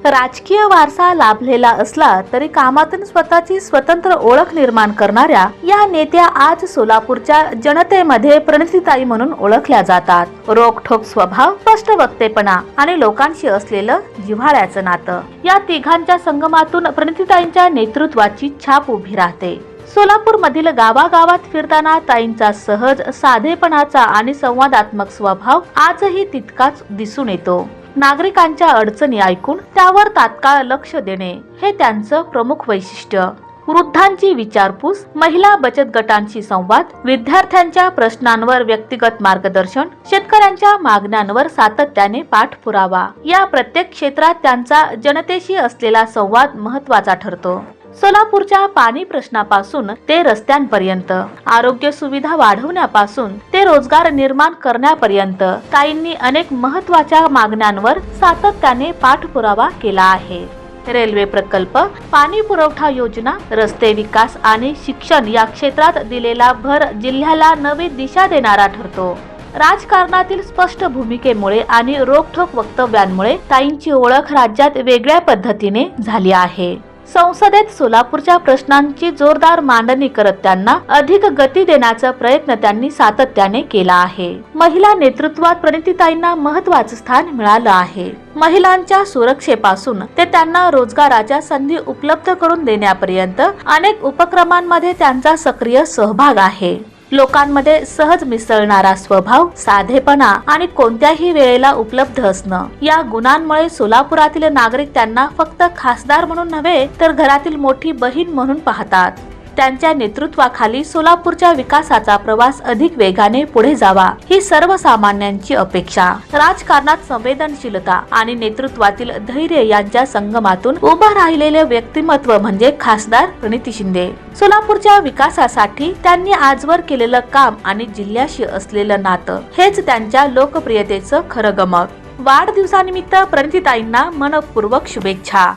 राजकीय वारसा लाभलेला असला तरी कामातून स्वतःची स्वतंत्र ओळख निर्माण करणाऱ्या या नेत्या आज सोलापूरच्या जनतेमध्ये प्रणितीताई म्हणून ओळखल्या जातात। रोखठोक स्वभाव, स्पष्ट वक्तेपणा आणि लोकांशी असलेलं जिव्हाळ्याचं नातं, या तिघांच्या संगमातून प्रणितीताईंच्या नेतृत्वाची छाप उभी राहते। सोलापूर मधील गावागावात फिरताना ताईंचा सहज, साधेपणाचा आणि संवादात्मक स्वभाव आजही तितकाच दिसून येतो। नागरिकांच्या अडचणी ऐकून त्यावर तात्काळ लक्ष देणे हे त्यांचं प्रमुख वैशिष्ट्य। वृद्धांची विचारपूस, महिला बचत गटांशी संवाद, विद्यार्थ्यांच्या प्रश्नांवर व्यक्तिगत मार्गदर्शन, शेतकऱ्यांच्या मागण्यांवर सातत्याने पाठपुरावा, या प्रत्येक क्षेत्रात त्यांचा जनतेशी असलेला संवाद महत्त्वाचा ठरतो। सोलापूरच्या पाणी प्रश्नापासून ते रस्त्यांपर्यंत, आरोग्य सुविधा वाढवण्यापासून ते रोजगार निर्माण करण्यापर्यंत ताईंनी अनेक महत्त्वाच्या मागण्यांवर सातत्याने पाठपुरावा केला आहे। रेल्वे प्रकल्प, पाणी पुरवठा योजना, रस्ते विकास आणि शिक्षण या क्षेत्रात दिलेला भर जिल्ह्याला नवी दिशा देणारा ठरतो। राजकारणातील स्पष्ट भूमिकेमुळे आणि रोखठोक वक्तव्यांमुळे ताईंची ओळख राज्यात वेगळ्या पद्धतीने झाली आहे। संसदेत सोलापूरच्या प्रश्नांची जोरदार मांडणी करत त्यांना अधिक गती देण्याचा प्रयत्न त्यांनी सातत्याने केला आहे। महिला नेतृत्वात प्रणितीताईंना महत्त्वाचे स्थान मिळालं आहे। महिलांच्या सुरक्षेपासून ते त्यांना रोजगाराच्या संधी उपलब्ध करून देण्यापर्यंत अनेक उपक्रमांमध्ये त्यांचा सक्रिय सहभाग आहे। लोकांमध्ये सहज मिसळणारा स्वभाव, साधेपणा आणि कोणत्याही वेळेला उपलब्ध असणं, या गुणांमुळे सोलापुरातील नागरिक त्यांना फक्त खासदार म्हणून नव्हे तर घरातील मोठी बहीण म्हणून पाहतात। त्यांच्या नेतृत्वाखाली सोलापूरच्या विकासाचा प्रवास अधिक वेगाने पुढे जावा ही सर्वसामान्यांची अपेक्षा। राजकारणात संवेदनशीलता आणि नेतृत्वातील धैर्य यांच्या संगमातून उभं राहिलेले व्यक्तिमत्व म्हणजे खासदार प्रणिती शिंदे। सोलापूरच्या विकासासाठी त्यांनी आजवर केलेलं काम आणि जिल्ह्याशी असलेलं नातं हेच त्यांच्या लोकप्रियतेचं खरं गमक। वाढदिवसानिमित्त प्रणितीताईंना मनपूर्वक शुभेच्छा।